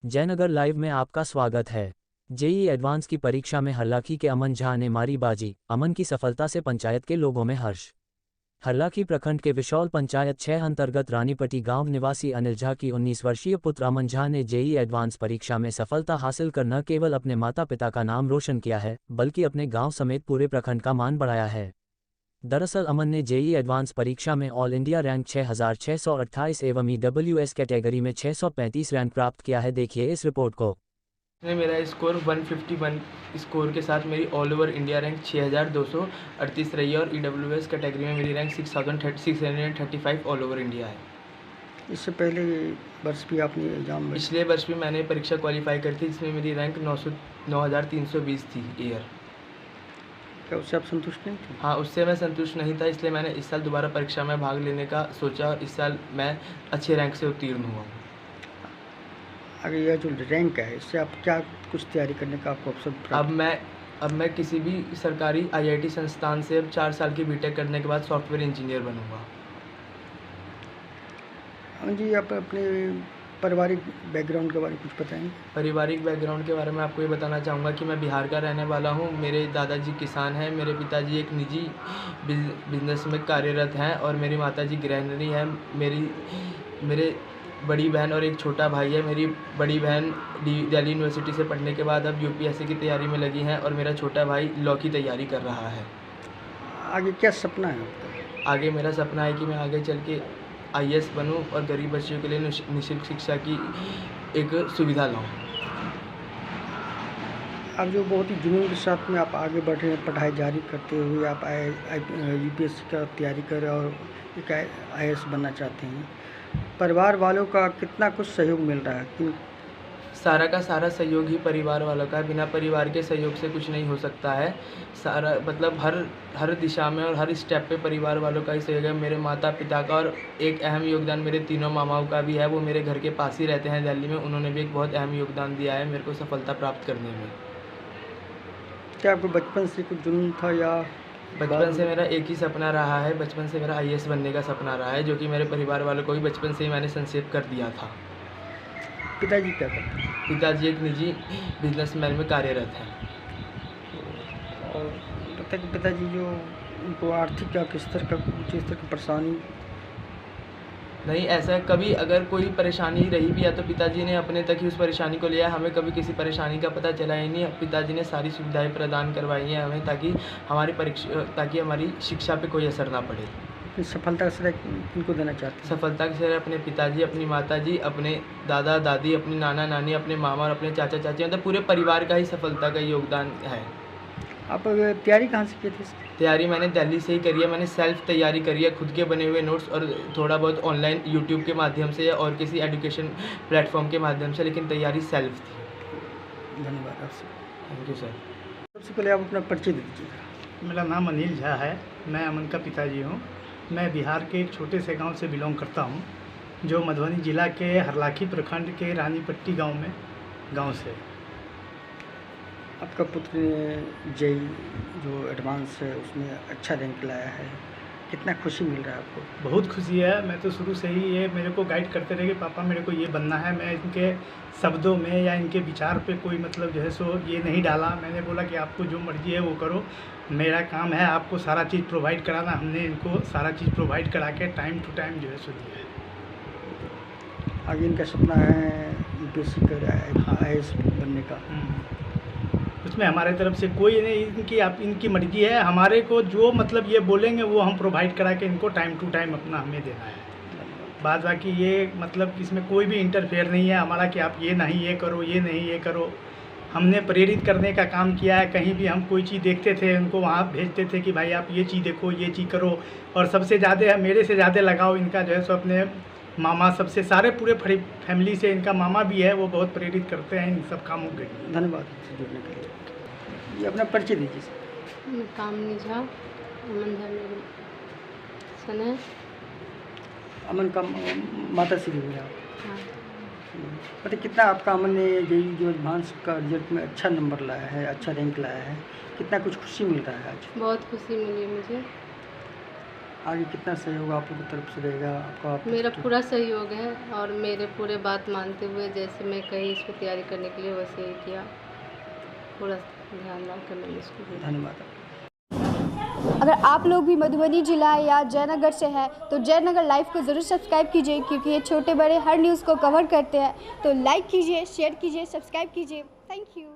Jaynagar live में आपका स्वागत है। जेईई एडवांस की परीक्षा में हरलाखी के अमन झा ने मारी बाजी। अमन की सफलता से पंचायत के लोगों में हर्ष। हरलाखी प्रखंड के विशौल पंचायत 6 अंतर्गत रानीपट्टी गांव निवासी अनिल झा की 19 वर्षीय पुत्र अमन झा ने जेईई एडवांस परीक्षा में सफलता हासिल कर न केवल अपने माता पिता का नाम रोशन किया है, बल्कि अपने गांव समेत पूरे प्रखंड का मान बढ़ाया है। दरअसल अमन ने जेईई एडवांस परीक्षा में ऑल इंडिया रैंक 6628 एवं ईडब्ल्यूएस कैटेगरी में 635 रैंक प्राप्त किया है। देखिए इस रिपोर्ट को। मेरा स्कोर 151 स्कोर के साथ मेरी ऑल ओवर इंडिया रैंक 6238 रही है और ईडब्ल्यूएस कैटेगरी में मेरी रैंक 6635 ऑल ओवर इंडिया है। इससे पहले वर्ष भी आपने एग्जाम पिछले वर्ष भी मैंने परीक्षा क्वालिफाई करी थी, जिसमें मेरी रैंक 9320 थी ईयर। क्या उससे आप संतुष्ट नहीं थे? हाँ, उससे मैं संतुष्ट नहीं था, इसलिए मैंने इस साल दोबारा परीक्षा में भाग लेने का सोचा और इस साल मैं अच्छे रैंक से उत्तीर्ण हुआ। अगर यह जो रैंक है इससे आप क्या कुछ तैयारी करने का आपको अवसर प्राप्त? अब मैं किसी भी सरकारी आईआईटी संस्थान से अब 4 साल की बीटेक करने के बाद सॉफ्टवेयर इंजीनियर बनूंगा। हाँ जी, आप अपने पारिवारिक बैकग्राउंड के बारे में कुछ बताएंगे? पारिवारिक बैकग्राउंड के बारे में आपको ये बताना चाहूँगा कि मैं बिहार का रहने वाला हूँ। मेरे दादाजी किसान हैं, मेरे पिताजी एक निजी बिजनेस में कार्यरत हैं और मेरी माताजी गृहिणी हैं। मेरे बड़ी बहन और एक छोटा भाई है। मेरी बड़ी बहन दिल्ली यूनिवर्सिटी से पढ़ने के बाद अब यूपीएससी की तैयारी में लगी हैं और मेरा छोटा भाई लॉ की तैयारी कर रहा है। आगे क्या सपना है आपका? आगे मेरा सपना है कि मैं आगे चल के आईएएस बनूं और गरीब बच्चों के लिए निःशुल्क शिक्षा की एक सुविधा लाऊं। आप जो बहुत ही जुनून के साथ में आप आगे बढ़ रहे हैं, पढ़ाई जारी करते हुए आप यूपीएससी का तैयारी कर रहे हैं और एक आईएएस बनना चाहते हैं, परिवार वालों का कितना कुछ सहयोग मिल रहा है? सारा का सारा सहयोग ही परिवार वालों का है। बिना परिवार के सहयोग से कुछ नहीं हो सकता है। सारा मतलब हर दिशा में और हर स्टेप पे परिवार वालों का ही सहयोग है। मेरे माता पिता का और एक अहम योगदान मेरे तीनों मामाओं का भी है। वो मेरे घर के पास ही रहते हैं दिल्ली में। उन्होंने भी एक बहुत अहम योगदान दिया है मेरे को सफलता प्राप्त करने में। क्या आपको बचपन से कुछ जुनून था या? बचपन से मेरा एक ही सपना रहा है। बचपन से मेरा आईएएस बनने का सपना रहा है, जो कि मेरे परिवार वालों को भी बचपन से ही मैंने संक्षेप कर दिया था। पिताजी क्या करते हैं? पिताजी एक निजी बिजनेसमैन में कार्यरत हैं। और पता कि पिताजी जो उनको आर्थिक या किस स्तर का ऊँचे स्तर की परेशानी? नहीं, ऐसा कभी अगर कोई परेशानी रही भी है तो पिताजी ने अपने तक ही उस परेशानी को लिया। हमें कभी किसी परेशानी का पता चला ही नहीं। पिताजी ने सारी सुविधाएं प्रदान करवाई हैं हमें, ताकि हमारी शिक्षा पे कोई असर ना पड़े। इस सफलता का श्रेय किनको देना चाहते हैं? सफलता के श्रेय अपने पिताजी, अपनी माताजी, अपने दादा दादी, अपने नाना नानी, अपने मामा और अपने चाचा चाची, मतलब पूरे परिवार का ही सफलता का योगदान है। आप तैयारी कहाँ से की थी? तैयारी मैंने दिल्ली से ही करी है। मैंने सेल्फ तैयारी करी है, खुद के बने हुए नोट्स और थोड़ा बहुत ऑनलाइन यूट्यूब के माध्यम से और किसी एजुकेशन प्लेटफॉर्म के माध्यम से, लेकिन तैयारी सेल्फ थी। धन्यवाद आपसे। Thank you sir. सबसे पहले आप अपना परिचय दे दीजिएगा। मेरा नाम अनिल झा है। मैं अमन का पिताजी हूँ। मैं बिहार के एक छोटे से गांव से बिलोंग करता हूँ, जो मधुबनी ज़िला के हरलाखी प्रखंड के रानीपट्टी गांव से। आपका पुत्र ने जेईई जो एडवांस है उसमें अच्छा रैंक लाया है, कितना खुशी मिल रहा है आपको? बहुत खुशी है। मैं तो शुरू से ही ये मेरे को गाइड करते रहे कि पापा मेरे को ये बनना है। मैं इनके शब्दों में या इनके विचार पे कोई मतलब जो है सो ये नहीं डाला। मैंने बोला कि आपको जो मर्जी है वो करो, मेरा काम है आपको सारा चीज़ प्रोवाइड कराना। हमने इनको सारा चीज़ प्रोवाइड करा के टाइम टू टाइम जो है सो दिया है। आगे इनका सपना है यूपीएससी का आईएएस बनने का। उसमें हमारे तरफ से कोई नहीं, इनकी मर्जी है। हमारे को जो मतलब ये बोलेंगे वो हम प्रोवाइड करा के इनको टाइम टू टाइम अपना हमें देना है। बाद बाकी ये मतलब इसमें कोई भी इंटरफेयर नहीं है हमारा कि आप ये नहीं ये करो, ये नहीं ये करो। हमने प्रेरित करने का काम किया है। कहीं भी हम कोई चीज़ देखते थे उनको वहाँ भेजते थे कि भाई आप ये चीज़ देखो, ये चीज़ करो। और सबसे ज़्यादा मेरे से ज़्यादा लगाव इनका जो है सो अपने मामा, सबसे सारे पूरे फैमिली से। इनका मामा भी है, वो बहुत प्रेरित करते हैं इन सब कामों के लिए। धन्यवाद जुड़ने के लिए। ये अपना परिचय दीजिए। मैं कामनी झा, अमन झा मेरे सन है। अमन का माता श्री हुई आप? हाँ। मतलब कितना आपका अमन ने जेईई जो एडवांस का रिजल्ट में अच्छा नंबर लाया है, अच्छा रैंक लाया है, कितना कुछ खुशी मिल रहा है आज? बहुत खुशी मिली मुझे। आगे कितना सहयोग आप लोगों की तरफ से रहेगा आपका? मेरा पूरा सहयोग है और मेरे पूरे बात मानते हुए जैसे मैं कही इसको तैयारी करने के लिए वैसे ही किया, पूरा ध्यान रखकर मैंने इसको किया। धन्यवाद। अगर आप लोग भी मधुबनी जिला या जयनगर से हैं तो जयनगर लाइव को ज़रूर सब्सक्राइब कीजिए, क्योंकि ये छोटे बड़े हर न्यूज़ को कवर करते हैं। तो लाइक कीजिए, शेयर कीजिए, सब्सक्राइब कीजिए। Thank you.